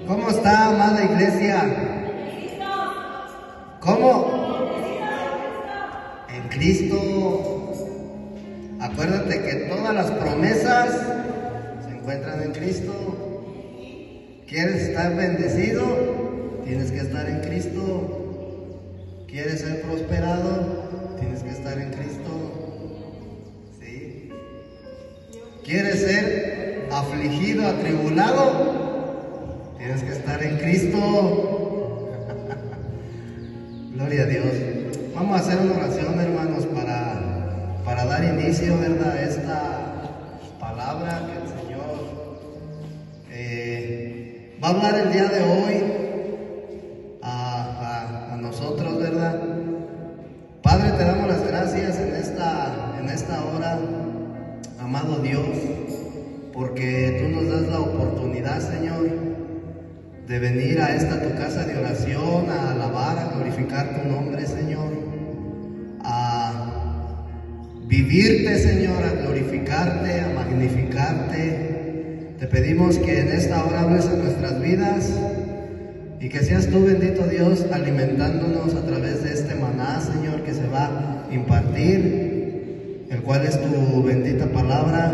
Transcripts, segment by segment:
¿Cómo está, amada iglesia? ¿Cómo? En Cristo. Acuérdate que todas las promesas se encuentran en Cristo. ¿Quieres estar bendecido? Tienes que estar en Cristo. ¿Quieres ser prosperado? Tienes que estar en Cristo. ¿Sí? ¿Quieres ser afligido, atribulado? Tienes que estar en Cristo. Gloria a Dios. Vamos a hacer una oración, hermanos, para dar inicio, ¿verdad?, a esta palabra que el Señor va a hablar el día de hoy a nosotros, ¿verdad? Padre, te damos las gracias en esta hora, amado Dios, porque tú nos das la oportunidad, Señor, de venir a esta tu casa de oración, a alabar, a glorificar tu nombre, Señor, a vivirte, Señor, a glorificarte, a magnificarte. Te pedimos que en esta hora hables en nuestras vidas y que seas tú, bendito Dios, alimentándonos a través de este maná, Señor, que se va a impartir, el cual es tu bendita palabra,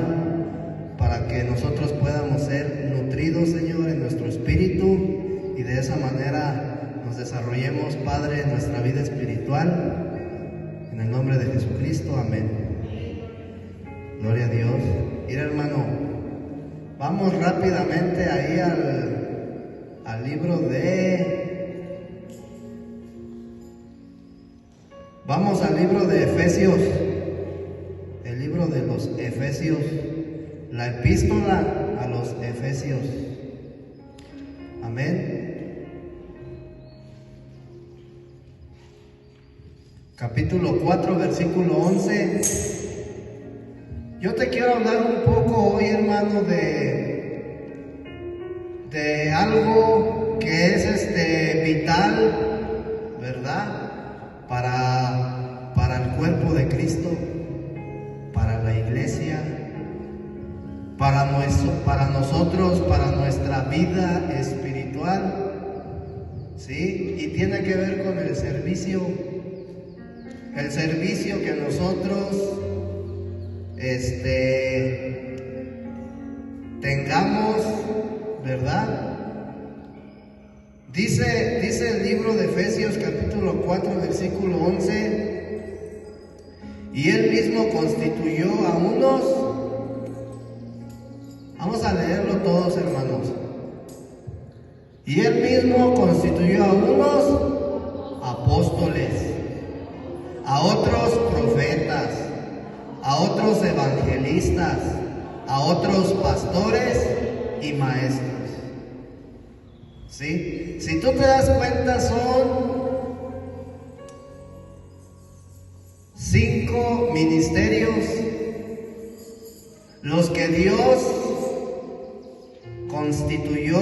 para que nosotros podamos ser nutridos, Señor, en nuestro espíritu y de esa manera nos desarrollemos, Padre, en nuestra vida espiritual. En el nombre de Jesucristo, amén. Gloria a Dios. Mira, hermano, vamos rápidamente ahí al libro de... Vamos al libro de Efesios, el libro de los Efesios. La epístola a los Efesios. Amén. Capítulo 4, versículo 11. Yo te quiero hablar un poco hoy, hermano, de algo que es vital, ¿verdad? Para el cuerpo de Cristo, para la iglesia, para nosotros, para nuestra vida espiritual, ¿sí? Y tiene que ver con el servicio que nosotros tengamos, ¿verdad? Dice el libro de Efesios capítulo 4 versículo 11: y él mismo constituyó a unos. Vamos a leerlo todos, hermanos. Y él mismo constituyó a unos apóstoles, a otros profetas, a otros evangelistas, a otros pastores y maestros. ¿Sí? Si tú te das cuenta, son 5 ministerios los que Dios constituyó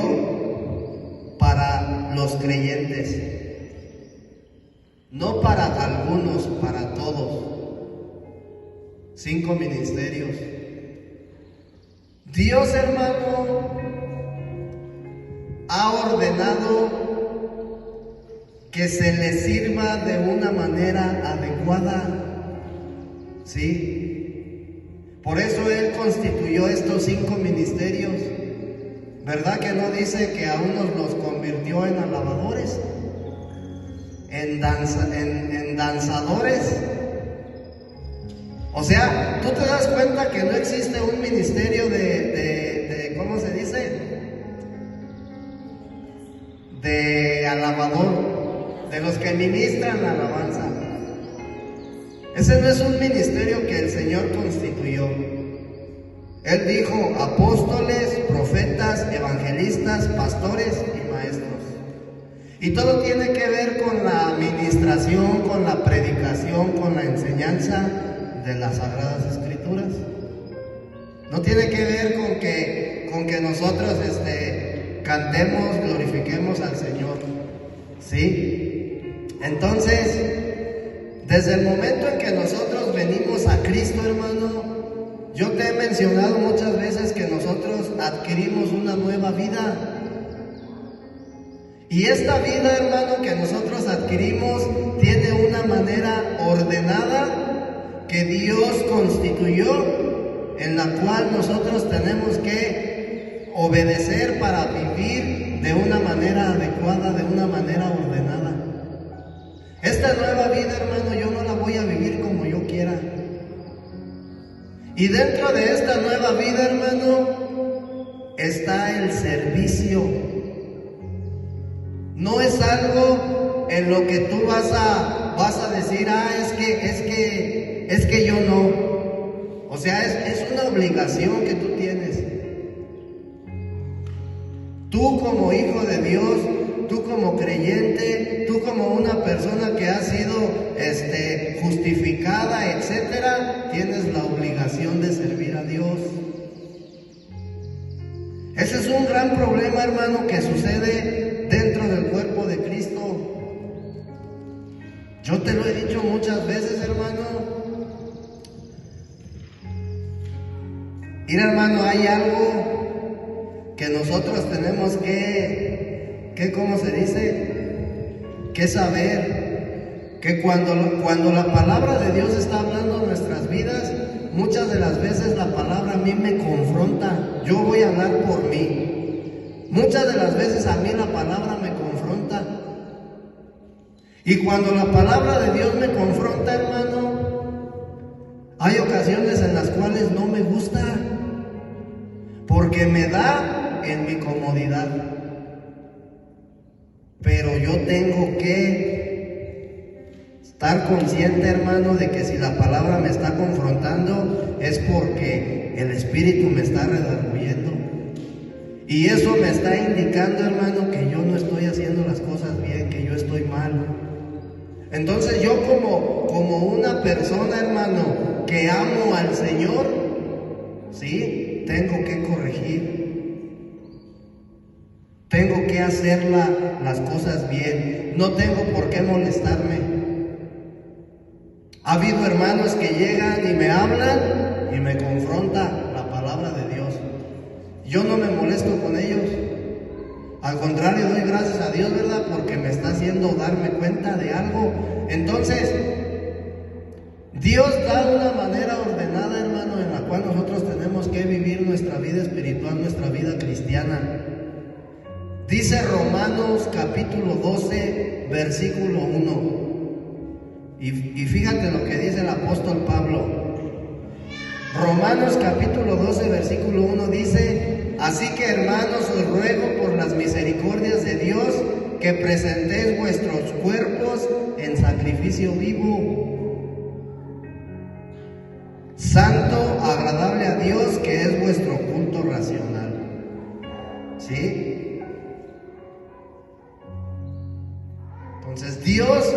para los creyentes, no para algunos, para todos. 5 ministerios. Dios, hermano, ha ordenado que se le sirva de una manera adecuada, ¿sí? Por eso Él constituyó estos 5 ministerios. ¿Verdad que no dice que a unos los convirtió en alabadores, en danzadores? O sea, tú te das cuenta que no existe un ministerio de ¿cómo se dice? De alabador, de los que ministran la alabanza. Ese no es un ministerio que el Señor constituyó. Él dijo apóstoles, profetas, evangelistas, pastores y maestros. Y todo tiene que ver con la administración, con la predicación, con la enseñanza de las Sagradas Escrituras. No tiene que ver con que nosotros cantemos, glorifiquemos al Señor, ¿sí? Entonces, desde el momento en que nosotros venimos a Cristo, hermano, yo te he mencionado muchas veces que nosotros adquirimos una nueva vida. Y esta vida, hermano, que nosotros adquirimos, tiene una manera ordenada que Dios constituyó, en la cual nosotros tenemos que obedecer para vivir de una manera adecuada, de una manera ordenada. Esta nueva vida, hermano, yo no la voy a vivir como yo quiera. Y dentro de esta nueva vida, hermano, está el servicio. No es algo en lo que tú vas a decir, es que yo no. O sea, es una obligación que tú tienes. Tú como hijo de Dios, tú como creyente, tú como una persona que ha sido justificada, etcétera, tienes la obligación de servir a Dios. Ese es un gran problema, hermano, que sucede dentro del cuerpo de Cristo. Yo te lo he dicho muchas veces, hermano. Mira, hermano, hay algo que nosotros tenemos que ¿cómo se dice? Que saber que cuando la palabra de Dios está hablando en nuestras vidas, muchas de las veces la palabra a mí me confronta. Yo voy a hablar por mí. Muchas de las veces a mí la palabra me confronta. Y cuando la palabra de Dios me confronta, hermano, hay ocasiones en las cuales no me gusta, porque me da en mi comodidad. Pero yo tengo que estar consciente, hermano, de que si la palabra me está confrontando es porque el Espíritu me está redarguyendo. Y eso me está indicando, hermano, que yo no estoy haciendo las cosas bien, que yo estoy mal. Entonces yo como una persona, hermano, que amo al Señor, ¿sí? Tengo que corregir. Tengo que hacer las cosas bien. No tengo por qué molestarme. Ha habido hermanos que llegan y me hablan y me confronta la palabra de Dios. Yo no me molesto con ellos. Al contrario, doy gracias a Dios, ¿verdad? Porque me está haciendo darme cuenta de algo. Entonces, Dios da una manera ordenada, hermano, en la cual nosotros tenemos que vivir nuestra vida espiritual, nuestra vida cristiana. Dice Romanos capítulo 12, versículo 1. Y fíjate lo que dice el apóstol Pablo. Romanos capítulo 12, versículo 1 dice: así que, hermanos, os ruego por las misericordias de Dios que presentéis vuestros cuerpos en sacrificio vivo, santo, agradable a Dios, que es vuestro culto racional. ¿Sí? Entonces Dios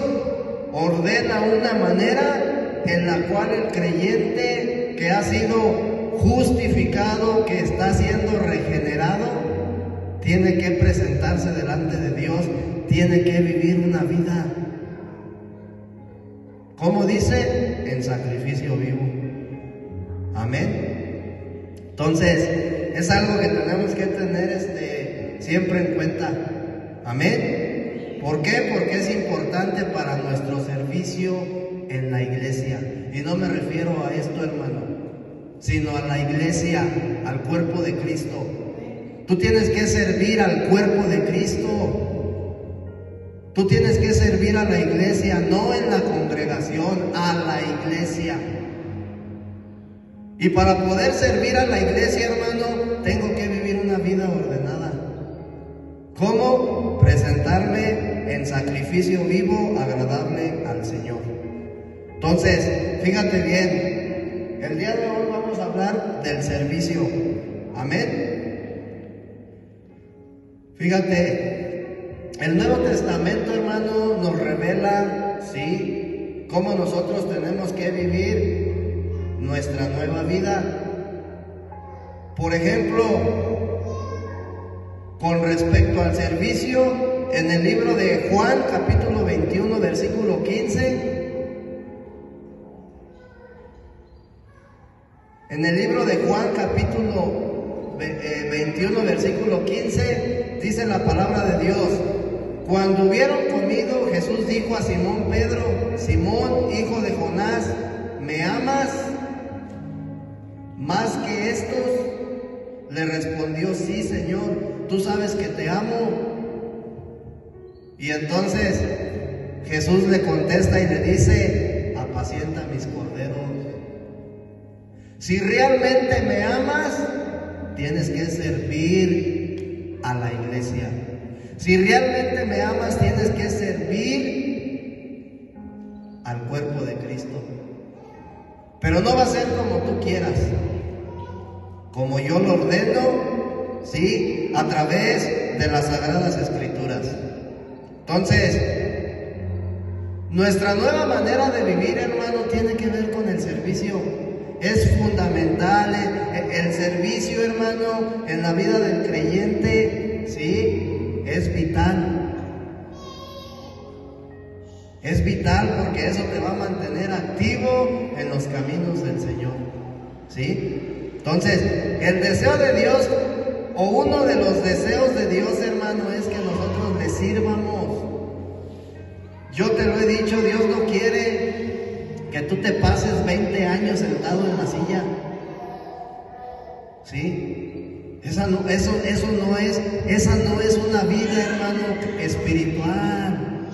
ordena una manera en la cual el creyente que ha sido justificado, que está siendo regenerado, tiene que presentarse delante de Dios, tiene que vivir una vida, ¿cómo dice? En sacrificio vivo. Amén. Entonces es algo que tenemos que tener siempre en cuenta. Amén. ¿Por qué? Porque es importante para nuestro servicio en la iglesia. Y no me refiero a esto, hermano, sino a la iglesia, al cuerpo de Cristo. Tú tienes que servir al cuerpo de Cristo. Tú tienes que servir a la iglesia, no en la congregación, a la iglesia. Y para poder servir a la iglesia, hermano, tengo que vivir una vida ordenada. ¿Cómo? Presentarme en sacrificio vivo, agradable al Señor. Entonces, fíjate bien, el día de hoy vamos a hablar del servicio. Amén. Fíjate, el Nuevo Testamento, hermano, nos revela, ¿sí?, cómo nosotros tenemos que vivir nuestra nueva vida. Por ejemplo, con respecto al servicio, en el libro de Juan, capítulo 21, versículo 15. En el libro de Juan, capítulo 21, versículo 15, dice la palabra de Dios: Cuando hubieron comido, Jesús dijo a Simón Pedro: Simón, hijo de Jonás, ¿me amas más que estos? Le respondió: sí, Señor, tú sabes que te amo. Y entonces Jesús le contesta y le dice: apacienta mis corderos. Si realmente me amas, tienes que servir a la iglesia. Si realmente me amas, tienes que servir al cuerpo de Cristo. Pero no va a ser como tú quieras, como yo lo ordeno, ¿sí? A través de las Sagradas Escrituras. Entonces, nuestra nueva manera de vivir, hermano, tiene que ver con el servicio. Es fundamental el servicio, hermano, en la vida del creyente, ¿sí? Es vital. Es vital porque eso te va a mantener activo en los caminos del Señor, ¿sí? Entonces, el deseo de Dios, o uno de los deseos de Dios, hermano, es que nosotros le sirvamos. Yo te lo he dicho, Dios no quiere que tú te pases 20 años sentado en la silla, ¿sí? Esa no es una vida, hermano, espiritual.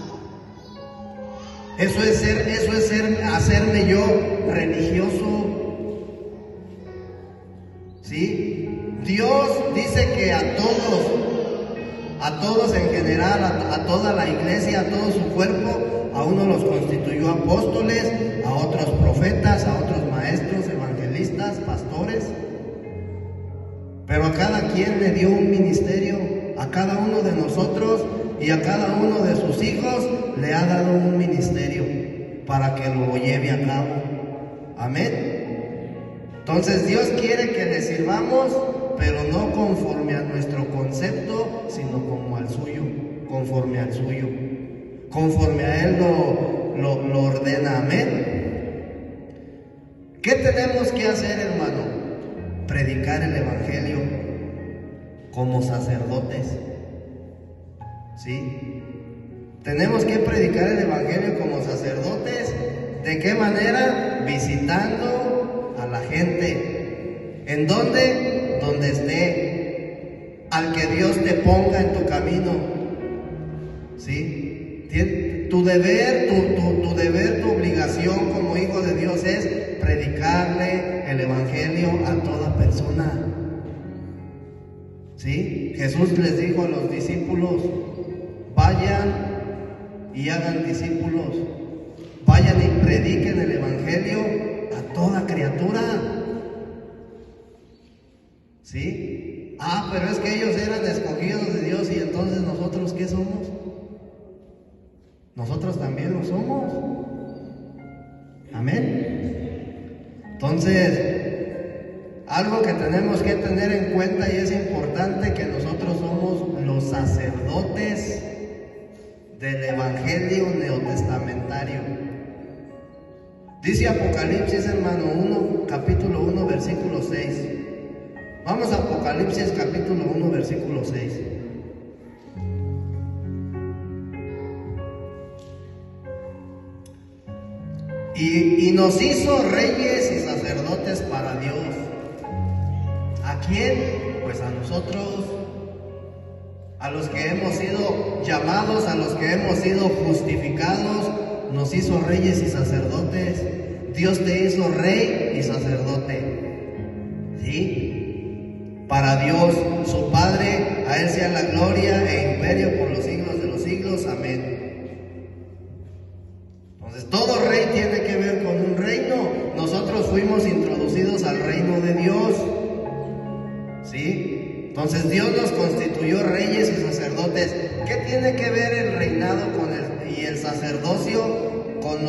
Eso es hacerme yo religioso, ¿sí? Dios dice que a todos en general, a toda la iglesia, a todo su cuerpo, a unos los constituyó apóstoles, a otros profetas, a otros maestros, evangelistas, pastores. Pero a cada quien le dio un ministerio, a cada uno de nosotros y a cada uno de sus hijos le ha dado un ministerio para que lo lleve a cabo. Amén. Entonces Dios quiere que le sirvamos, pero no conforme a nuestro concepto, sino como al suyo, conforme al suyo, conforme a Él lo ordena. Amén. ¿Qué tenemos que hacer, hermano? Predicar el Evangelio como sacerdotes, ¿sí? Tenemos que predicar el Evangelio como sacerdotes. ¿De qué manera? Visitando a la gente. ¿En dónde? Donde esté. Al que Dios te ponga en tu camino, ¿sí? Tu deber, tu obligación como hijo de Dios es predicarle el Evangelio a toda persona, ¿sí? Jesús les dijo a los discípulos: vayan y hagan discípulos, vayan y prediquen el Evangelio a toda criatura, ¿sí? Pero es que ellos eran escogidos de Dios, y entonces nosotros, ¿qué somos? Nosotros también lo somos. Amén. Entonces, algo que tenemos que tener en cuenta, y es importante, que nosotros somos los sacerdotes del Evangelio neotestamentario. Dice Apocalipsis, hermano, capítulo 1, versículo 6. Vamos a Apocalipsis capítulo 1, versículo 6. Y nos hizo reyes y sacerdotes para Dios. ¿A quién? Pues a nosotros, a los que hemos sido llamados, a los que hemos sido justificados. Nos hizo reyes y sacerdotes. Dios te hizo rey y sacerdote, ¿sí? Para Dios, su Padre, a Él sea la gloria e imperio por los siglos de los siglos. Amén. Entonces, todo rey tiene que ver con un reino. Nosotros fuimos introducidos al reino de Dios, ¿sí? Entonces, Dios nos constituyó reyes y sacerdotes. ¿Qué tiene que ver el reinado y el sacerdocio con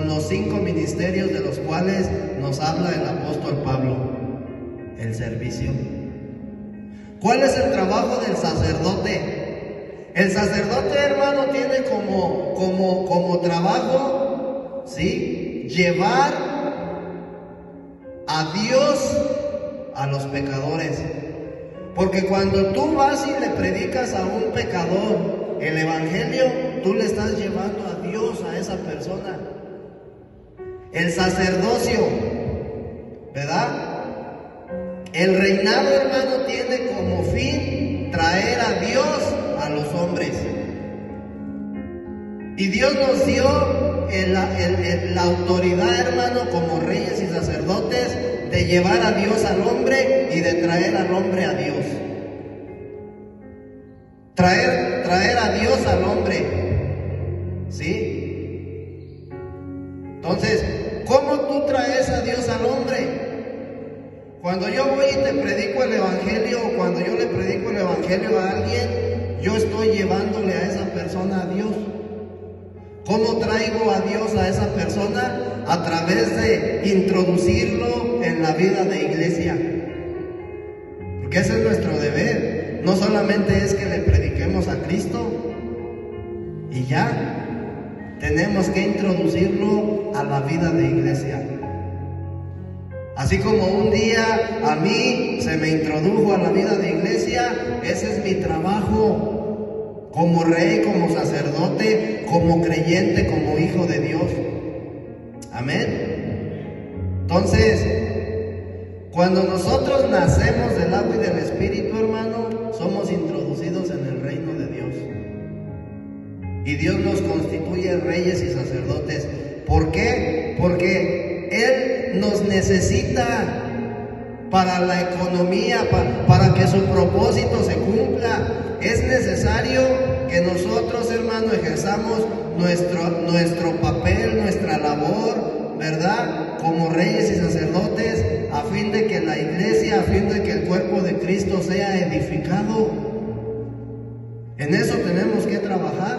los 5 ministerios de los cuales nos habla el apóstol Pablo? El servicio. ¿Cuál es el trabajo del sacerdote? El sacerdote, hermano, tiene como trabajo, ¿sí?, llevar a Dios a los pecadores. Porque cuando tú vas y le predicas a un pecador el evangelio, tú le estás llevando a Dios a esa persona. El sacerdocio, ¿verdad? El reinado, hermano, tiene como fin traer a Dios a los hombres. Y Dios nos dio la autoridad, hermano, como reyes y sacerdotes, de llevar a Dios al hombre y de traer al hombre a Dios. Traer a Dios al hombre, ¿sí? Entonces, ¿cómo tú traes a Dios al hombre? Cuando yo voy y te predico el evangelio, o cuando yo le predico el evangelio a alguien, yo estoy llevándole a esa persona a Dios. ¿Cómo traigo a Dios a esa persona? A través de introducirlo en la vida de iglesia. Porque ese es nuestro deber. No solamente es que le prediquemos a Cristo y ya. Tenemos que introducirlo a la vida de iglesia. Así como un día a mí se me introdujo a la vida de iglesia, ese es mi trabajo. Como rey, como sacerdote, como creyente, como hijo de Dios. Amén. Entonces, cuando nosotros nacemos del agua y del Espíritu, hermano, somos introducidos en el reino de Dios. Y Dios nos constituye reyes y sacerdotes. ¿Por qué? Porque Él nos necesita para la economía, para que su propósito se cumpla. Es necesario que nosotros, hermano, ejerzamos nuestro papel, nuestra labor, ¿verdad? Como reyes y sacerdotes, a fin de que la iglesia, a fin de que el cuerpo de Cristo sea edificado. En eso tenemos que trabajar,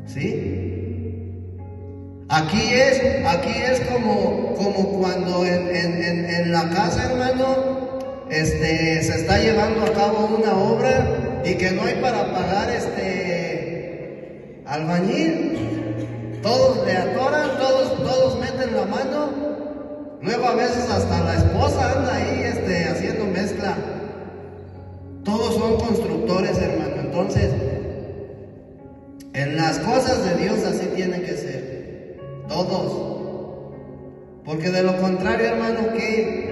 ¿sí? Aquí es como cuando en la casa, hermano, se está llevando a cabo una obra y que no hay para pagar albañil. Todos le atoran, todos meten la mano. Luego a veces hasta la esposa anda ahí haciendo mezcla. Todos son constructores, hermano. Entonces, en las cosas de Dios así tiene que ser. Todos. Porque de lo contrario, hermano, ¿qué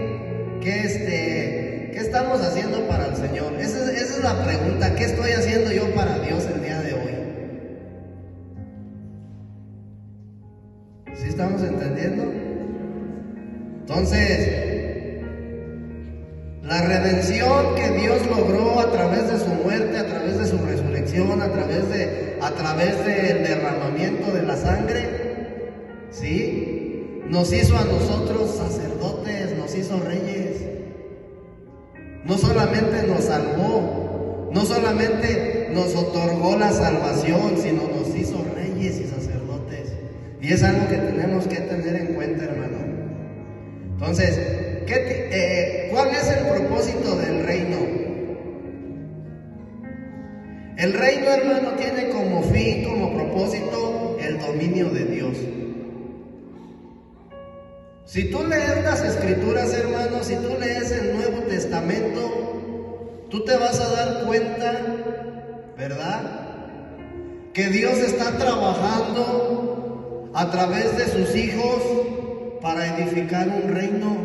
estamos haciendo para el Señor? Esa es la pregunta. ¿Qué estoy haciendo yo para Dios el día de hoy? ¿Sí estamos entendiendo? Entonces, la redención que Dios logró a través de su muerte, a través de su resurrección, a través del derramamiento de la sangre, ¿sí? Nos hizo a nosotros sacerdotes, nos hizo reyes. No solamente nos salvó, no solamente nos otorgó la salvación, sino nos hizo reyes y sacerdotes. Y es algo que tenemos que tener en cuenta, hermano. Entonces, ¿cuál es el propósito del reino? El reino, hermano, tiene como fin, como propósito, el dominio de Dios. Si tú lees las Escrituras, hermano, si tú lees el Nuevo Testamento, tú te vas a dar cuenta, ¿verdad?, que Dios está trabajando a través de sus hijos para edificar un reino,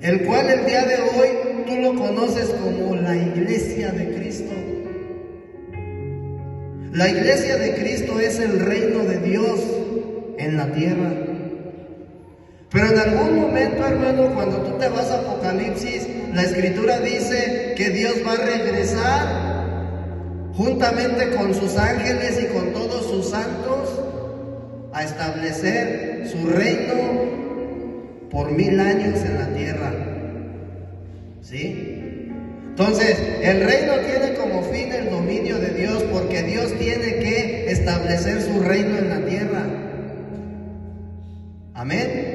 el cual el día de hoy tú lo conoces como la Iglesia de Cristo. La Iglesia de Cristo es el reino de Dios en la tierra. Pero en algún momento, hermano, cuando tú te vas a Apocalipsis, la Escritura dice que Dios va a regresar juntamente con sus ángeles y con todos sus santos a establecer su reino por 1000 años en la tierra. ¿Sí? Entonces, el reino tiene como fin el dominio de Dios, porque Dios tiene que establecer su reino en la tierra. Amén.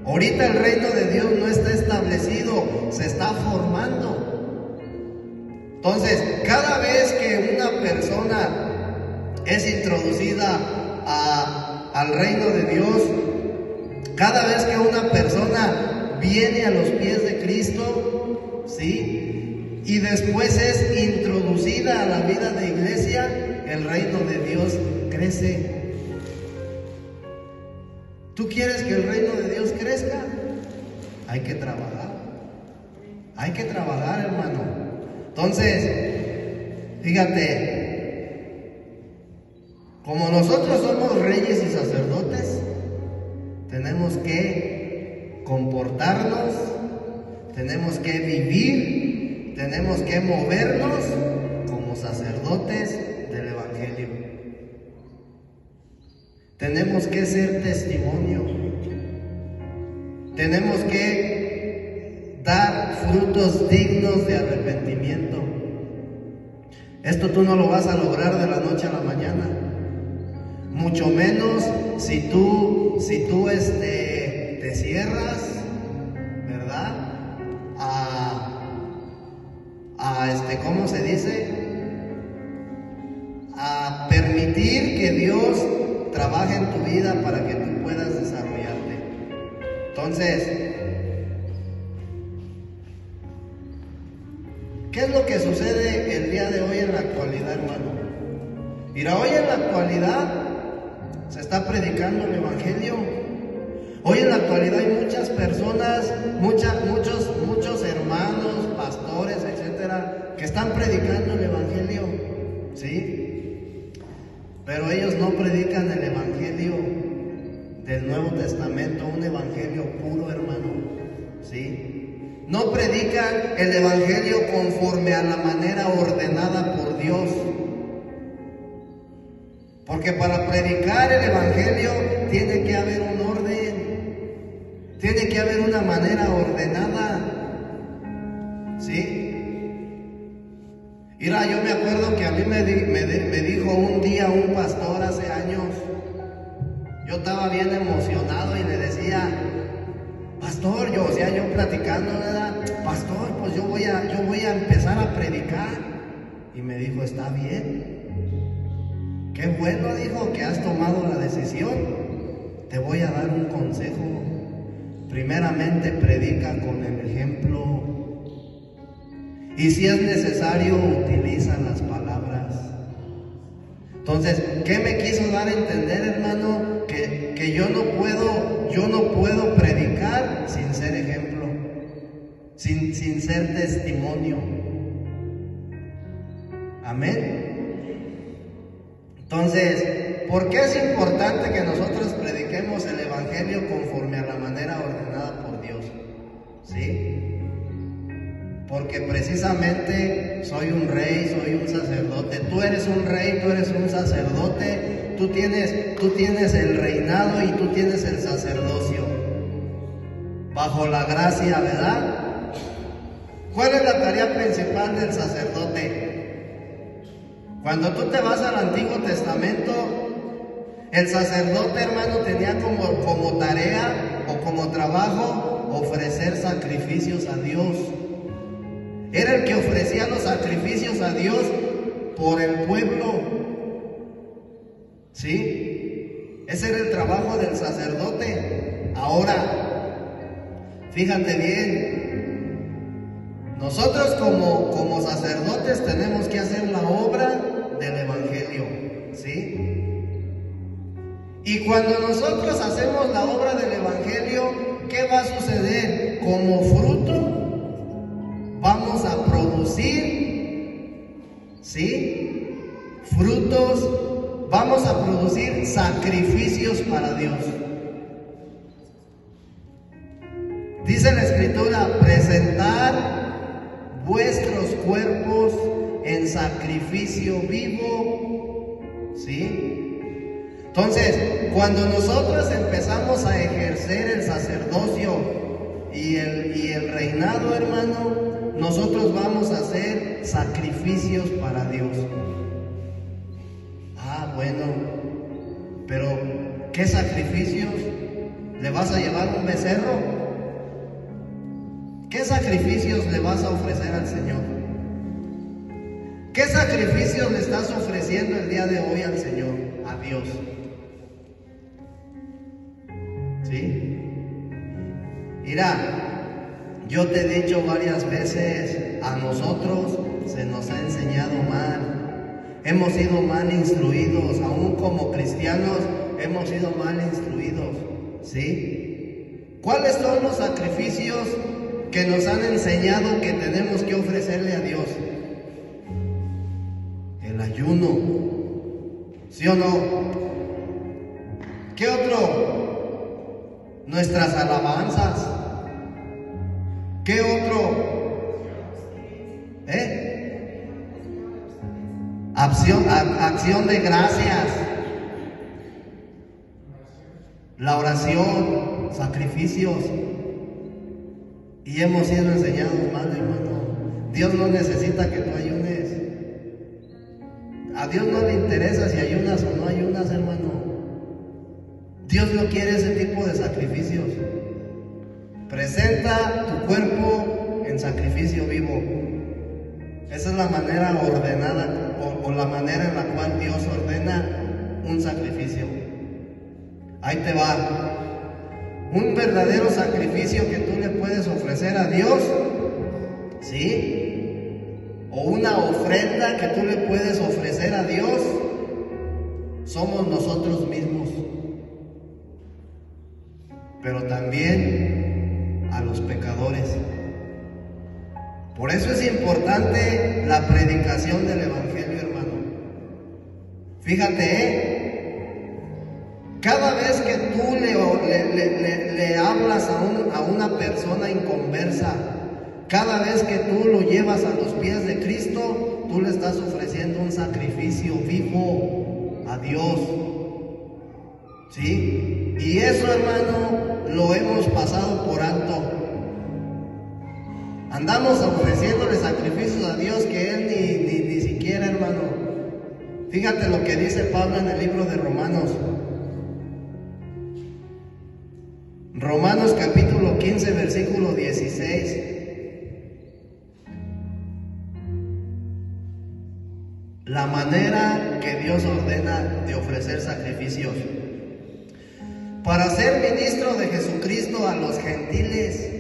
Ahorita el reino de Dios no está establecido, se está formando. Entonces, cada vez que una persona es introducida al reino de Dios, cada vez que una persona viene a los pies de Cristo, ¿sí?, y después es introducida vida de iglesia, el reino de Dios crece. ¿Tú quieres que el reino de Dios crezca? Hay que trabajar. Hay que trabajar, hermano. Entonces, fíjate, como nosotros somos reyes y sacerdotes, tenemos que comportarnos, tenemos que vivir, tenemos que movernos como sacerdotes del Evangelio. Tenemos que ser testimonio. Tenemos que dar frutos dignos de arrepentimiento. Esto tú no lo vas a lograr de la noche a la mañana. Mucho menos si tú te cierras, ¿verdad? ¿Cómo se dice? A permitir que Dios trabaje en tu vida para que tú puedas desarrollarte. Entonces, ¿qué es lo que sucede el día de hoy en la actualidad, hermano? Mira, hoy en la actualidad se está predicando el Evangelio. Hoy en la actualidad hay muchas personas, muchos hermanos, pastores, etcétera, que están predicando el Evangelio, ¿sí? Pero ellos no predican el Evangelio del Nuevo Testamento, un Evangelio puro, hermano, ¿sí? No predican el Evangelio conforme a la manera ordenada por Dios. Porque para predicar el Evangelio tiene que haber un orden, tiene que haber una manera ordenada, ¿sí? Mira, yo me acuerdo que a mí me dijo un día un pastor hace años, yo estaba bien emocionado y le decía, pastor, yo platicando, ¿verdad? Pastor, pues yo voy a empezar a predicar. Y me dijo, está bien. Qué bueno, dijo, que has tomado la decisión. Te voy a dar un consejo. Primeramente, predica con el ejemplo. Y si es necesario, utiliza las palabras. Entonces, ¿qué me quiso dar a entender, hermano? Que yo no puedo predicar sin ser ejemplo, sin ser testimonio. Amén. Entonces, ¿por qué es importante que nosotros prediquemos el Evangelio conforme a la manera ordenada por Dios? ¿Sí? Porque precisamente soy un rey, soy un sacerdote. Tú eres un rey, tú eres un sacerdote. Tú tienes el reinado y tú tienes el sacerdocio. Bajo la gracia, ¿verdad? ¿Cuál es la tarea principal del sacerdote? Cuando tú te vas al Antiguo Testamento, el sacerdote, hermano, tenía como tarea o como trabajo ofrecer sacrificios a Dios. Era el que ofrecía los sacrificios a Dios por el pueblo. ¿Sí? Ese era el trabajo del sacerdote. Ahora, fíjate bien. Nosotros como sacerdotes tenemos que hacer la obra del Evangelio, ¿sí? Y cuando nosotros hacemos la obra del Evangelio, ¿qué va a suceder? Como fruto, vamos a producir, ¿sí? Frutos, vamos a producir sacrificios para Dios. Dice la Escritura, presentar vuestros cuerpos en sacrificio vivo, ¿sí? Entonces, cuando nosotros empezamos a ejercer el sacerdocio y el reinado, hermano, nosotros vamos a hacer sacrificios para Dios. Ah, bueno, pero ¿qué sacrificios? ¿Le vas a llevar un becerro? ¿Qué sacrificios le vas a ofrecer al Señor? ¿Qué sacrificios le estás ofreciendo el día de hoy al Señor, a Dios? ¿Sí? Mira, yo te he dicho varias veces, a nosotros se nos ha enseñado mal. hemos sido mal instruidos, aún como cristianos hemos sido mal instruidos, ¿sí? ¿Cuáles son los sacrificios que nos han enseñado que tenemos que ofrecerle a Dios? El ayuno, ¿sí o no? ¿Qué otro? Nuestras alabanzas. ¿Qué otro? Acción de gracias. La oración, sacrificios. Y hemos sido enseñados mal, hermano. Dios no necesita que tú ayunes. A Dios no le interesa si ayunas o no ayunas, hermano. Dios no quiere ese tipo de sacrificios. Presenta tu cuerpo en sacrificio vivo. Esa es la manera ordenada o la manera en la cual Dios ordena un sacrificio. Ahí te va. Un verdadero sacrificio que tú le puedes ofrecer a Dios, ¿sí? O una ofrenda que tú le puedes ofrecer a Dios, somos nosotros mismos. Pero también a los pecadores. Por eso es importante la predicación del Evangelio, hermano. Fíjate, cada vez que tú le hablas a una persona inconversa, cada vez que tú lo llevas a los pies de Cristo, tú le estás ofreciendo un sacrificio vivo a Dios, ¿sí? Y eso, hermano, lo hemos pasado por alto. Andamos ofreciéndole sacrificios a Dios que Él ni siquiera, hermano. Fíjate lo que dice Pablo en el libro de Romanos. Romanos capítulo 15, versículo 16. La manera que Dios ordena de ofrecer sacrificios. Para ser ministro de Jesucristo a los gentiles.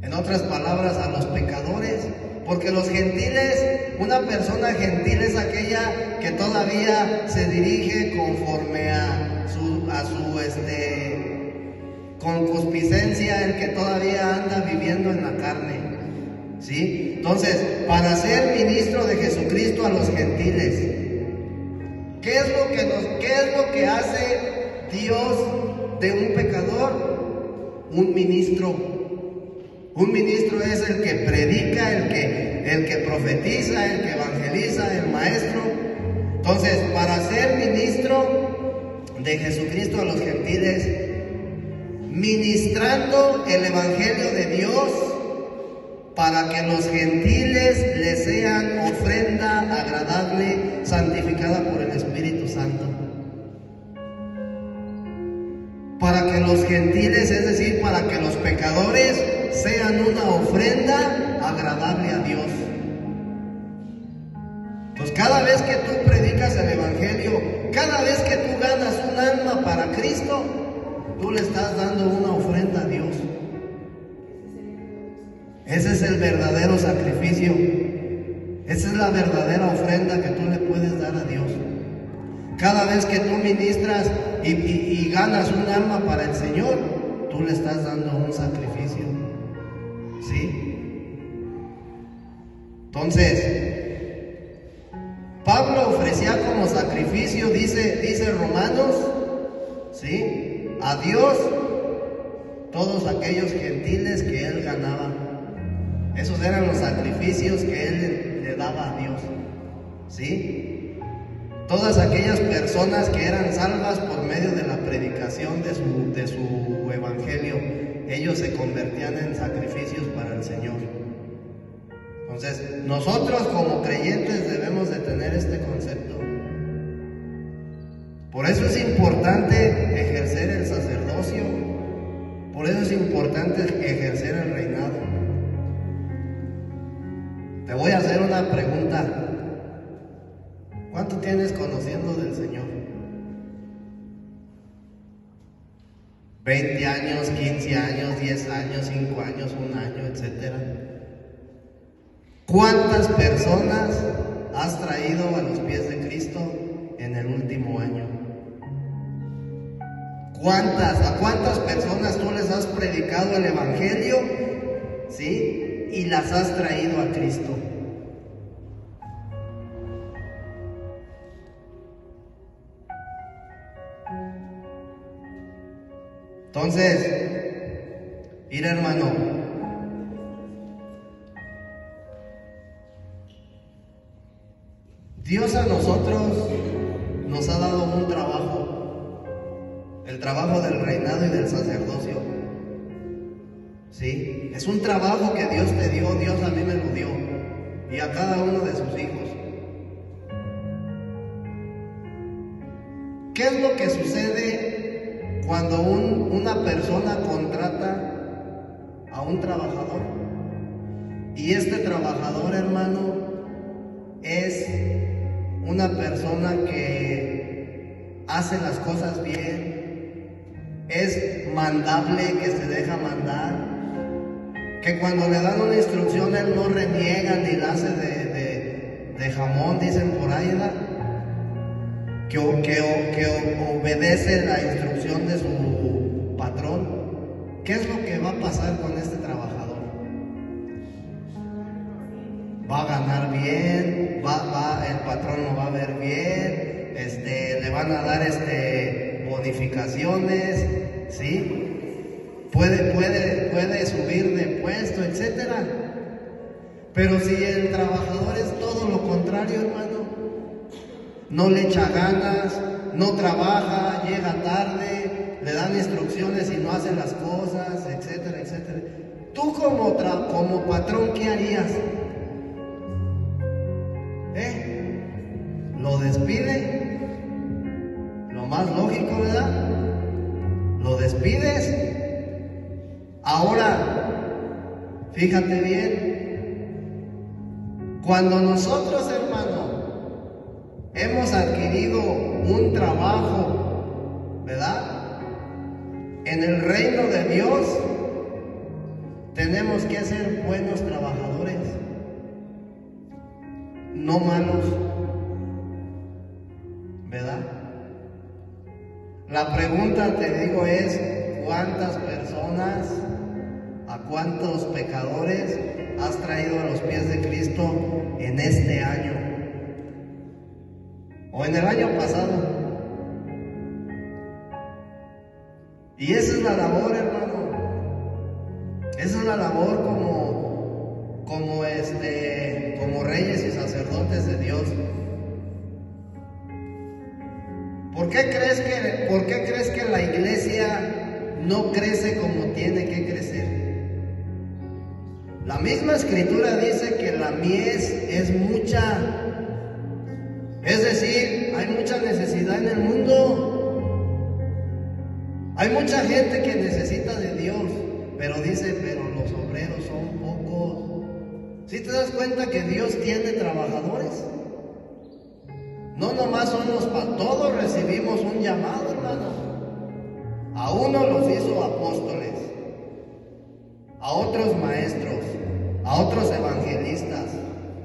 En otras palabras, a los pecadores, porque los gentiles, una persona gentil es aquella que todavía se dirige conforme a su concupiscencia, el que todavía anda viviendo en la carne, ¿sí? Entonces, para ser ministro de Jesucristo a los gentiles, ¿qué es lo que hace Dios de un pecador? Un ministro. Un ministro es el que predica, el que profetiza, el que evangeliza, el maestro. Entonces, para ser ministro de Jesucristo a los gentiles, ministrando el evangelio de Dios para que los gentiles le sean ofrenda agradable, santificada por el Espíritu Santo. Para que los gentiles, es decir, para que los pecadores sean una ofrenda agradable a Dios. Pues cada vez que tú predicas el Evangelio, cada vez que tú ganas un alma para Cristo, tú le estás dando una ofrenda a Dios. Ese es el verdadero sacrificio. Esa es la verdadera ofrenda que tú le puedes dar a Dios. Cada vez que tú ministras y ganas un alma para el Señor, tú le estás dando un sacrificio, ¿sí? Entonces, Pablo ofrecía como sacrificio, dice Romanos, ¿sí? A Dios todos aquellos gentiles que él ganaba. Esos eran los sacrificios que él le daba a Dios, ¿sí? Todas aquellas personas que eran salvas por medio de la predicación de su evangelio, ellos se convertían en sacrificios para el Señor. Entonces, nosotros como creyentes debemos de tener este concepto. Por eso es importante ejercer el sacerdocio, por eso es importante ejercer el reinado. Te voy a hacer una pregunta. ¿Cuánto tienes conociendo del Señor? 20 años, 15 años, 10 años, 5 años, 1 año, etc. ¿Cuántas personas has traído a los ¿A cuántas personas tú les has predicado el Evangelio? ¿Sí? Y las has traído a Cristo. Entonces, mira, hermano, Dios a nosotros nos ha dado un trabajo, el trabajo del reinado y del sacerdocio. ¿Sí? Es un trabajo que Dios te dio, Dios a mí me lo dio, y a cada uno de sus hijos. ¿Qué es lo que sucede cuando una persona contrata a un trabajador? Y este trabajador, hermano, es una persona que hace las cosas bien, es mandable, que se deja mandar, que cuando le dan una instrucción él no reniega ni la hace de jamón, dicen por ahí, ¿verdad? Que obedece la instrucción de su patrón. ¿Qué es lo que va a pasar con este trabajador? Va a ganar bien, el patrón lo va a ver bien, le van a dar bonificaciones, ¿sí? Puede subir de puesto, etcétera. Pero si el trabajador es todo lo contrario, hermano, no le echa ganas, no trabaja, llega tarde, le dan instrucciones y no hace las cosas, etcétera, etcétera. Tú como patrón, ¿qué harías? Lo despide, lo más lógico, ¿verdad? Lo despides. Ahora, fíjate bien, cuando nosotros, hermano, hemos adquirido un trabajo, ¿verdad? En el reino de Dios, tenemos que ser buenos trabajadores, no malos, ¿verdad? La pregunta, te digo, es ¿cuántas personas, a cuántos pecadores has traído a los pies de Cristo en este año? O en el año pasado. Y esa es la labor, hermano. Esa es la labor como reyes y sacerdotes de Dios. ¿Por qué crees que la iglesia no crece como tiene que crecer? La misma escritura dice que la mies es mucha. Es decir, hay mucha necesidad en el mundo. Hay mucha gente que necesita de Dios, pero los obreros son pocos. ¿Sí te das cuenta que Dios tiene trabajadores? No nomás todos recibimos un llamado, hermano. A unos los hizo apóstoles, a otros maestros, a otros evangelistas,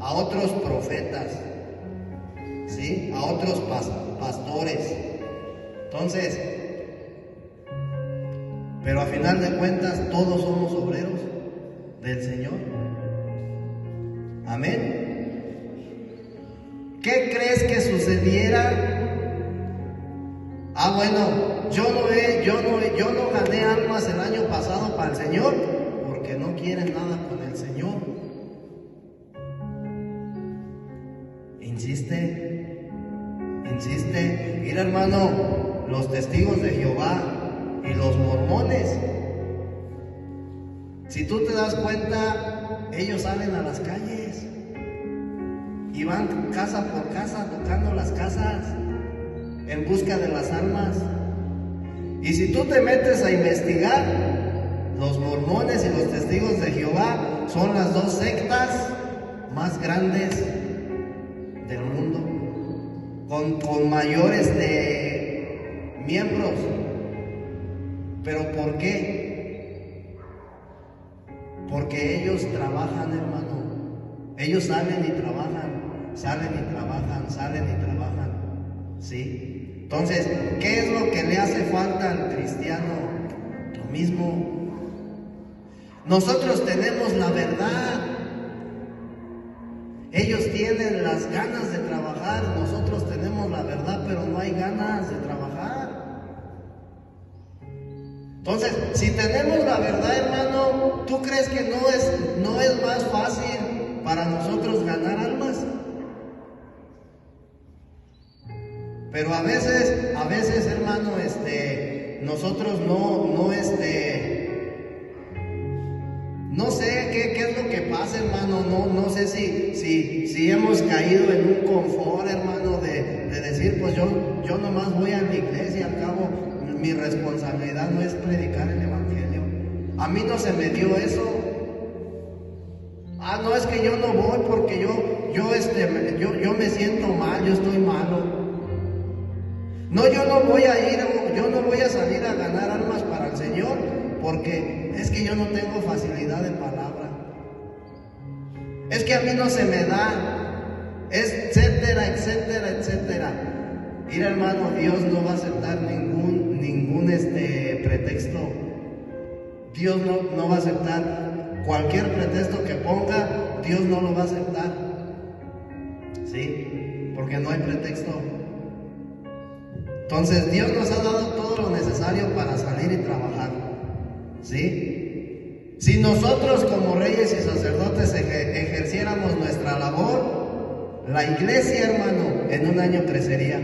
a otros profetas, ¿sí? A otros pastores. Entonces, pero a final de cuentas todos somos obreros del Señor. Amén. ¿Qué crees que sucediera? Bueno, yo no gané almas el año pasado para el Señor porque no quieren nada con el Señor. Insiste. Mira, hermano, los testigos de Jehová y los mormones, si tú te das cuenta, ellos salen a las calles y van casa por casa tocando las casas en busca de las almas. Y si tú te metes a investigar, los mormones y los testigos de Jehová son las dos sectas más grandes del mundo, con mayores miembros. ¿Pero por qué? Porque ellos trabajan, hermano. Ellos salen y trabajan, salen y trabajan, salen y trabajan. ¿sí? Entonces, ¿qué es lo que le hace falta al cristiano? Lo mismo. Nosotros tenemos la verdad. Ellos tienen las ganas de trabajar, nosotros tenemos la verdad, pero no hay ganas de trabajar. Entonces, si tenemos la verdad, hermano, ¿tú crees que no es más fácil para nosotros ganar almas? Pero a veces, hermano, nosotros no sé qué es lo que pasa, hermano. No sé si hemos caído en un confort, hermano, de decir, pues yo nomás voy a la iglesia, al cabo mi responsabilidad no es predicar el evangelio. A mí no se me dio eso. No, es que yo no voy porque yo me siento mal, yo estoy malo. No, yo no voy a salir a ganar almas para el Señor, porque es que yo no tengo facilidad de palabra. Es que a mí no se me da, etcétera, etcétera, etcétera. Mira, hermano, Dios no va a aceptar ningún pretexto. Dios no va a aceptar cualquier pretexto que ponga, Dios no lo va a aceptar. ¿Sí? Porque no hay pretexto. Entonces Dios nos ha dado todo lo necesario para salir y trabajar, ¿sí? Si nosotros como reyes y sacerdotes ejerciéramos nuestra labor, la iglesia, hermano, en un año crecería.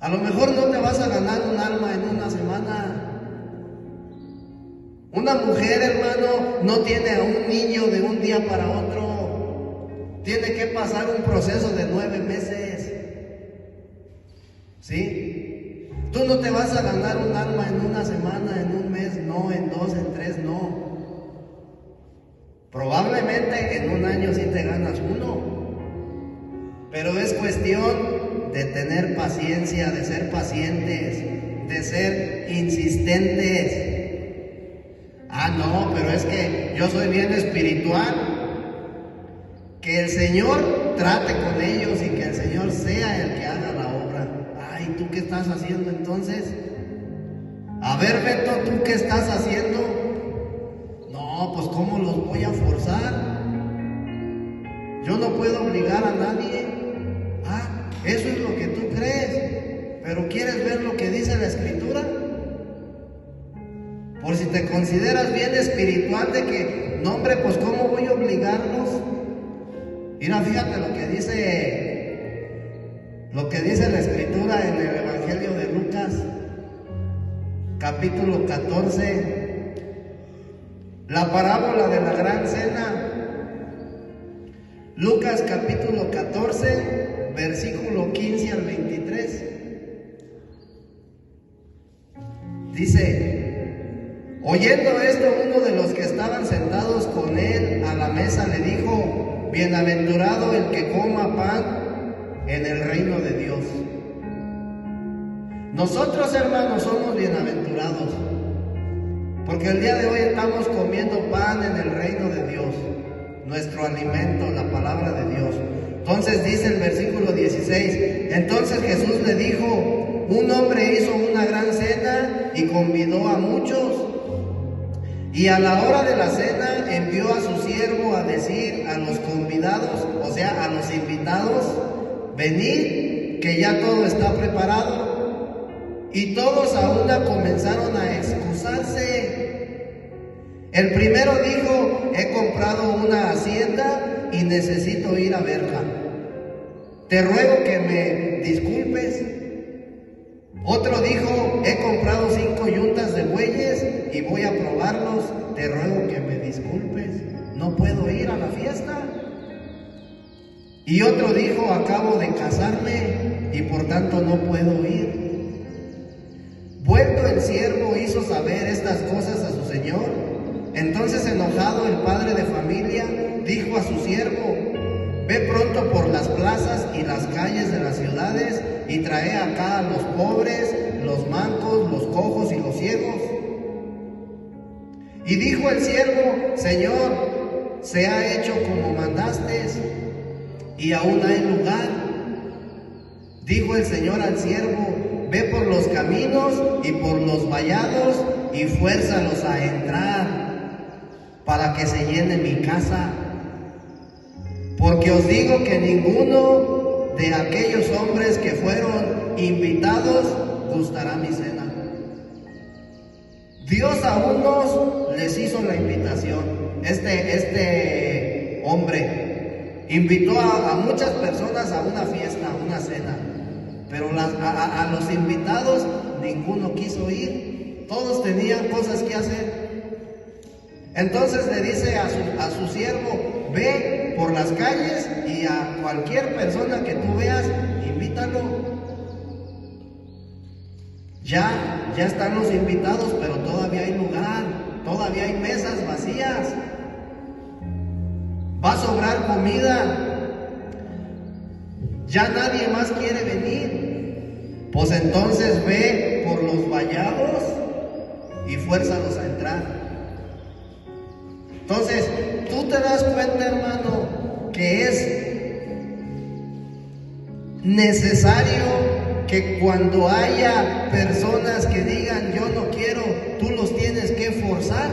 A lo mejor no te vas a ganar un alma en una semana. Una mujer, hermano, no tiene a un niño de un día para otro. Tiene que pasar un proceso de 9 meses. ¿Sí? Tú no te vas a ganar un alma en una semana, en un mes, no, en 2, en 3, no. Probablemente en un año sí te ganas uno. Pero es cuestión de tener paciencia, de ser pacientes, de ser insistentes. No, pero es que yo soy bien espiritual. Que el Señor trate con ellos y que el Señor sea el que haga la obra. ¿Y tú qué estás haciendo entonces? A ver, Beto, ¿tú qué estás haciendo? No, pues ¿cómo los voy a forzar? Yo no puedo obligar a nadie. Eso es lo que tú crees. Pero ¿quieres ver lo que dice la Escritura? Por si te consideras bien espiritual de que, no, hombre, pues ¿cómo voy a obligarlos? Mira, fíjate lo que dice la Escritura en el Evangelio de Lucas, capítulo 14, la parábola de la gran cena. Lucas capítulo 14, versículo 15 al 23. Dice: oyendo esto, uno de los que estaban sentados con él a la mesa le dijo: bienaventurado el que coma pan en el reino de Dios. Nosotros, hermanos, somos bienaventurados, porque el día de hoy estamos comiendo pan en el reino de Dios, nuestro alimento, la palabra de Dios. Entonces dice el versículo 16: entonces Jesús le dijo: un hombre hizo una gran cena y convidó a muchos. Y a la hora de la cena envió a su siervo a decir a los convidados, o sea, a los invitados: venid, que ya todo está preparado. Y todos a una comenzaron a excusarse. El primero dijo: he comprado una hacienda y necesito ir a verla. Te ruego que me disculpes. Otro dijo: he comprado 5 yuntas de bueyes y voy a probarlos. Te ruego que me disculpes. No puedo ir a la fiesta. Y otro dijo: acabo de casarme y por tanto no puedo ir. Vuelto el siervo hizo saber estas cosas a su señor. Entonces, enojado, el padre de familia dijo a su siervo: ve pronto por las plazas y las calles de las ciudades y trae acá a los pobres, los mancos, los cojos y los ciegos. Y dijo el siervo: Señor, se ha hecho como mandaste y aún hay lugar. Dijo el Señor al siervo: ve por los caminos y por los vallados y fuérzalos a entrar, para que se llene mi casa. Porque os digo que ninguno de aquellos hombres que fueron invitados gustará mi cena. Dios a unos les hizo la invitación. Este hombre invitó a muchas personas a una fiesta, a una cena, pero a los invitados ninguno quiso ir. Todos tenían cosas que hacer. Entonces le dice a su siervo: ve por las calles y a cualquier persona que tú veas, invítalo. Ya están los invitados, pero todavía hay lugar, todavía hay mesas vacías. Va a sobrar comida. Ya nadie más quiere venir. Pues entonces ve por los vallados y fuérzalos a entrar. Entonces, tú te das cuenta, hermano, que es necesario que cuando haya personas que digan yo no quiero, tú los tienes que forzar.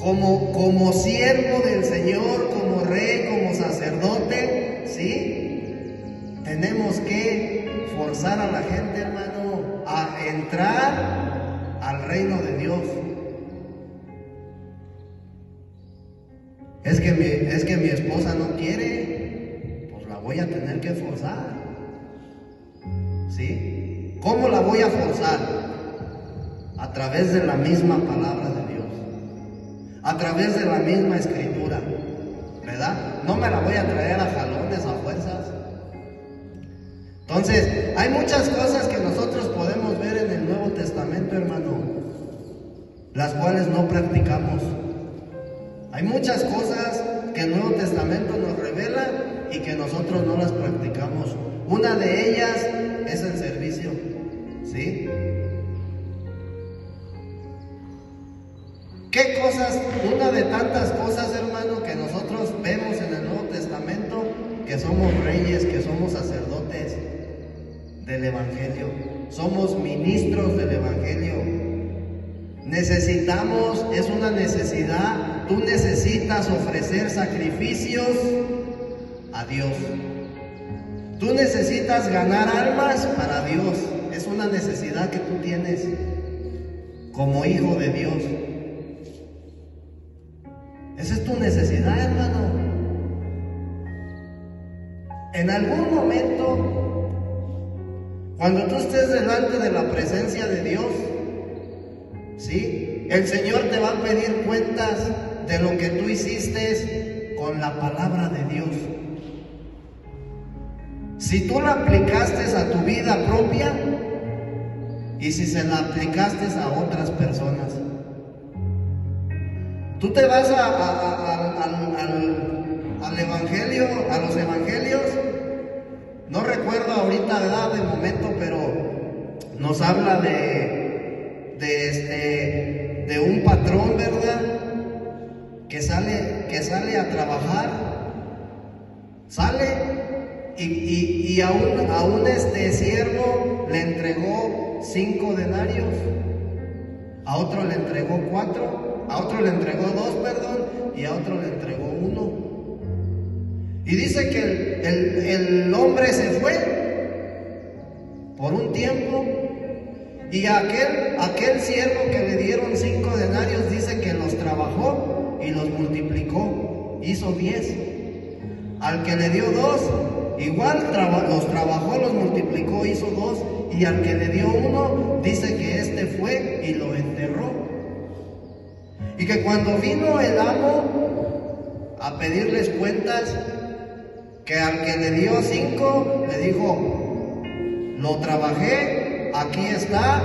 Como siervo del Señor, como rey, como sacerdote, ¿sí? Tenemos que forzar a la gente, hermano, a entrar al reino de Dios. Es que mi esposa no quiere, pues la voy a tener que forzar. ¿Sí? ¿Cómo la voy a forzar? A través de la misma palabra de Dios, a través de la misma escritura, ¿verdad? No me la voy a traer a jalones, a fuerzas. Entonces, hay muchas cosas que nosotros podemos ver en el Nuevo Testamento, hermano, las cuales no practicamos. Hay muchas cosas que el Nuevo Testamento nos revela y que nosotros no las practicamos. Una de ellas es el servicio, ¿sí? ¿Qué cosas? Una de tantas cosas, hermano, que nosotros vemos en el Nuevo Testamento, que somos reyes, que somos sacerdotes del Evangelio, somos ministros del Evangelio. Necesitamos, es una necesidad, tú necesitas ofrecer sacrificios a Dios. Tú necesitas ganar almas para Dios. Es una necesidad que tú tienes como hijo de Dios. Esa es tu necesidad, hermano. En algún momento, cuando tú estés delante de la presencia de Dios, ¿sí? El Señor te va a pedir cuentas de lo que tú hiciste con la palabra de Dios. Si tú la aplicaste a tu vida propia y si se la aplicaste a otras personas. Tú te vas al Evangelio, a los Evangelios. No recuerdo ahorita, ¿verdad? De momento, pero nos habla de un patrón, ¿verdad? Que sale a trabajar, sale y a un siervo le entregó 5 denarios, a otro le entregó 4, a otro le entregó 2, perdón, y a otro le entregó 1. Y dice que el hombre se fue por un tiempo. Y aquel siervo que le dieron 5 denarios, dice que los trabajó y los multiplicó, hizo 10. Al que le dio 2, igual los trabajó, los multiplicó, hizo 2. Y al que le dio 1, dice que fue y lo enterró. Y que cuando vino el amo a pedirles cuentas, que al que le dio 5, le dijo: lo trabajé, aquí está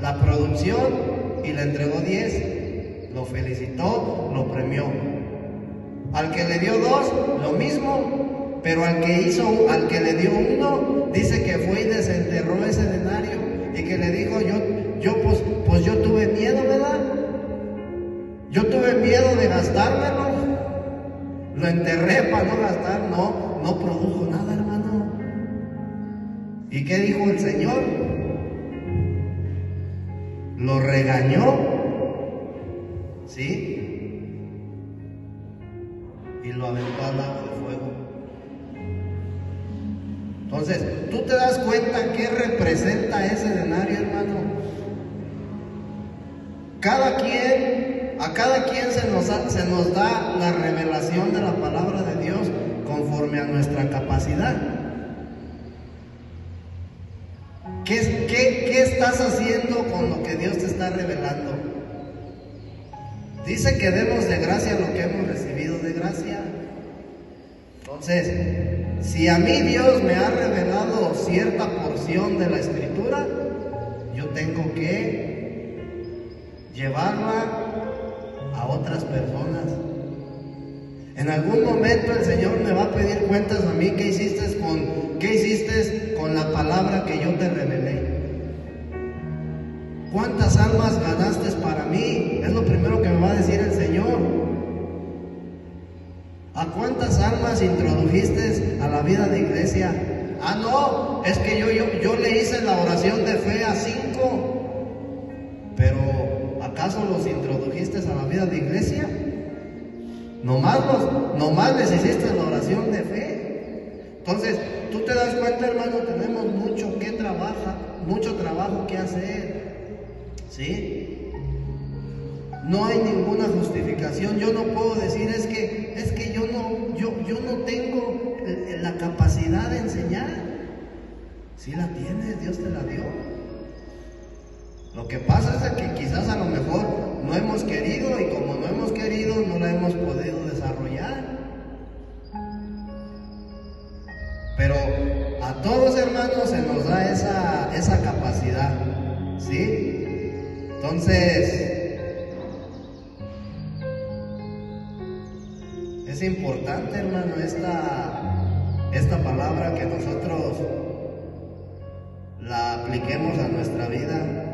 la producción, y le entregó 10, lo felicitó, lo premió. Al que le dio 2, lo mismo, pero al que le dio 1, dice que fue y desenterró ese denario, y que le dijo: yo tuve miedo, ¿verdad? Yo tuve miedo de gastármelo, lo enterré para no gastar, no produjo nada, hermano. ¿Y qué dijo el Señor? Lo regañó, ¿sí? Y lo aventó al lago de fuego. Entonces, ¿tú te das cuenta qué representa ese denario, hermano? A cada quien se nos da la revelación de la palabra de Dios conforme a nuestra capacidad. ¿Qué estás haciendo con lo que Dios te está revelando? Dice que demos de gracia lo que hemos recibido de gracia. Entonces, si a mí Dios me ha revelado cierta porción de la Escritura, yo tengo que llevarla a otras personas. En algún momento el Señor me va a pedir cuentas a mí. ¿Qué hiciste con la palabra que yo te revelé? ¿Cuántas almas ganaste para mí? Es lo primero que me va a decir el Señor. ¿A cuántas almas introdujiste a la vida de iglesia? Ah, no, es que yo le hice la oración de fe a 5. Pero ¿acaso los introdujiste a la vida de iglesia? Nomás les hiciste la oración de fe. Entonces, tú te das cuenta, hermano, tenemos mucho trabajo que hacer. ¿Sí? No hay ninguna justificación. Yo no puedo decir es que yo no tengo la capacidad de enseñar. Sí la tienes, Dios te la dio. Lo que pasa es que quizás a lo mejor no hemos querido, y como no hemos querido, no la hemos podido desarrollar. Pero a todos, hermanos, se nos da esa capacidad, ¿sí? Entonces, es importante, hermano, esta palabra, que nosotros la apliquemos a nuestra vida.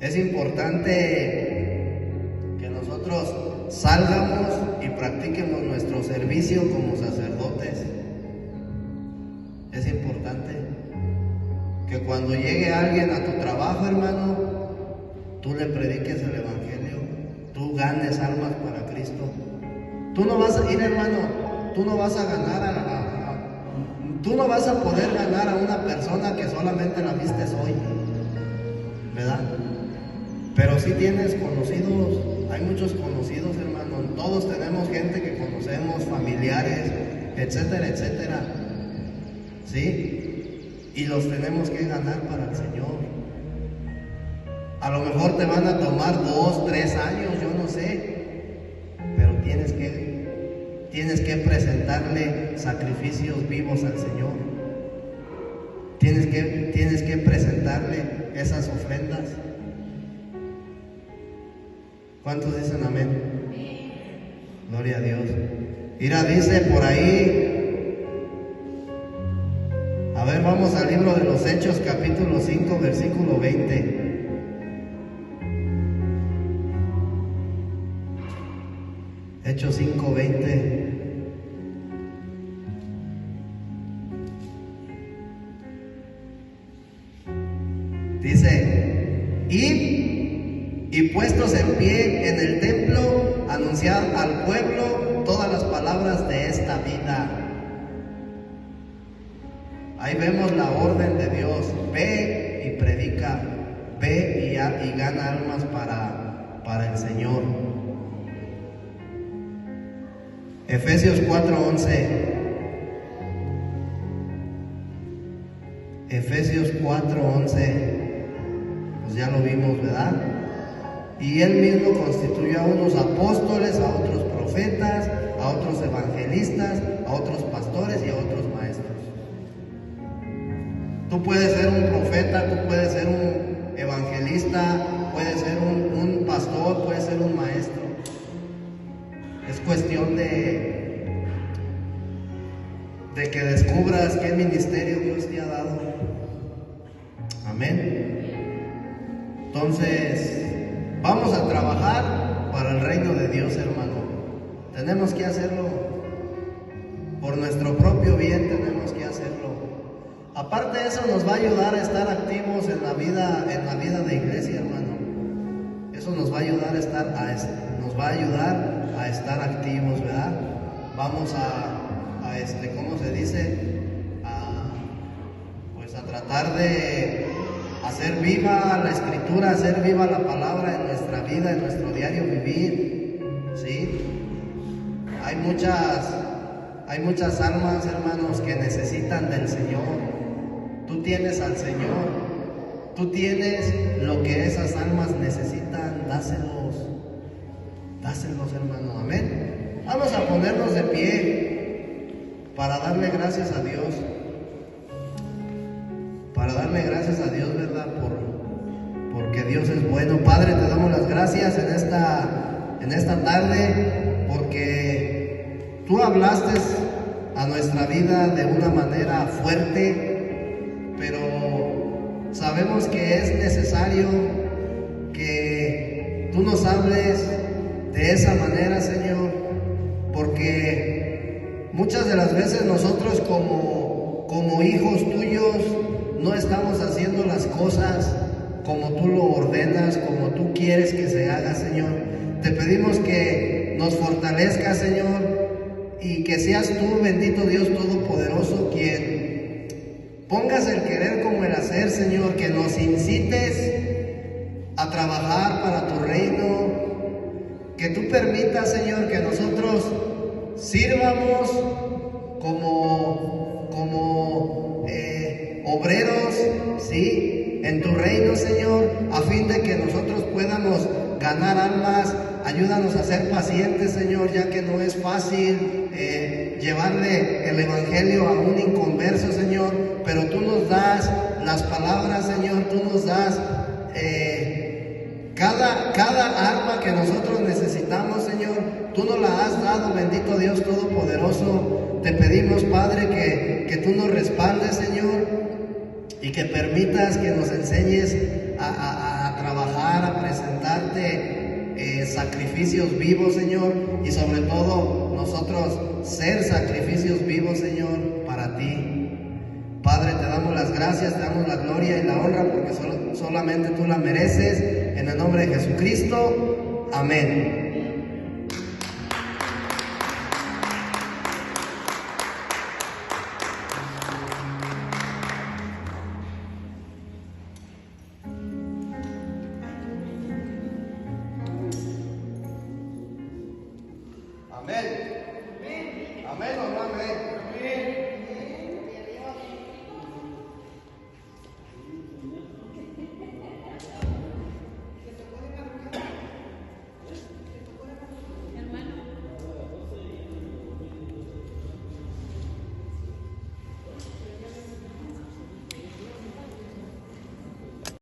Es importante que nosotros salgamos y practiquemos nuestro servicio como sacerdotes. Es importante que cuando llegue alguien a tu trabajo, hermano, tú le prediques el evangelio, tú ganes almas para Cristo. Tú no vas a ir, hermano, tú no vas a poder ganar a una persona que solamente la viste hoy, ¿verdad? Pero sí tienes conocidos, hay muchos conocidos, hermano. Todos tenemos gente que conocemos, familiares, etcétera, etcétera, ¿sí? Y los tenemos que ganar para el Señor. A lo mejor te van a tomar 2, 3 años, yo no sé, pero tienes que presentarle sacrificios vivos al Señor. Tienes que presentarle esas ofrendas. ¿Cuántos dicen amén? Gloria a Dios. Mira, dice por ahí. A ver, vamos al libro de los Hechos, capítulo 5, versículo 20. Hechos 5, 20. Dice: y puestos en pie en el templo, anunciar al pueblo todas las palabras de esta vida. Ahí vemos la orden de Dios: ve y predica, ve y gana almas para el Señor. Efesios 4:11. Efesios 4:11. Pues ya lo vimos, ¿verdad? Y Él mismo constituyó a unos apóstoles, a otros profetas, a otros evangelistas, a otros pastores y a otros maestros. Tú puedes ser un profeta, tú puedes ser un evangelista, puedes ser un pastor, puedes ser un maestro. Es cuestión de que descubras qué ministerio Dios te ha dado. Amén. Entonces, vamos a trabajar para el reino de Dios, hermano. Tenemos que hacerlo por nuestro propio bien, tenemos que hacerlo. Aparte de eso, nos va a ayudar a estar activos en la vida de iglesia, hermano. Eso nos va a ayudar a estar activos, ¿verdad? Vamos ¿cómo se dice? Pues a tratar de hacer viva la Escritura, hacer viva la palabra en nuestra vida, en nuestro diario vivir, ¿sí? Hay muchas almas, hermanos, que necesitan del Señor. Tú tienes al Señor, tú tienes lo que esas almas necesitan, dáselos, hermano, amén. Vamos a ponernos de pie para darle gracias a Dios, ¿verdad? Porque Dios es bueno. Padre, te damos las gracias en esta tarde, porque tú hablaste a nuestra vida de una manera fuerte, pero sabemos que es necesario que tú nos hables de esa manera, Señor, porque muchas de las veces nosotros como hijos tuyos no estamos haciendo las cosas como tú lo ordenas, como tú quieres que se haga, Señor. Te pedimos que nos fortalezcas, Señor, y que seas tú, bendito Dios Todopoderoso, quien pongas el querer como el hacer, Señor, que nos incites a trabajar para tu reino, que tú permitas, Señor, que nosotros sirvamos como obreros, ¿sí?, en tu reino, Señor, a fin de que nosotros podamos ganar almas. Ayúdanos a ser pacientes, Señor, ya que no es fácil llevarle el evangelio a un inconverso, Señor, pero tú nos das las palabras, Señor, tú nos das cada arma que nosotros necesitamos, Señor, tú nos la has dado, bendito Dios Todopoderoso. Te pedimos, Padre, que tú nos respaldes, Señor, y que permitas que nos enseñes a trabajar, a presentarte sacrificios vivos, Señor, y sobre todo nosotros ser sacrificios vivos, Señor, para ti. Padre, te damos las gracias, te damos la gloria y la honra, porque solamente tú la mereces. En el nombre de Jesucristo, amén. Amén. Amén.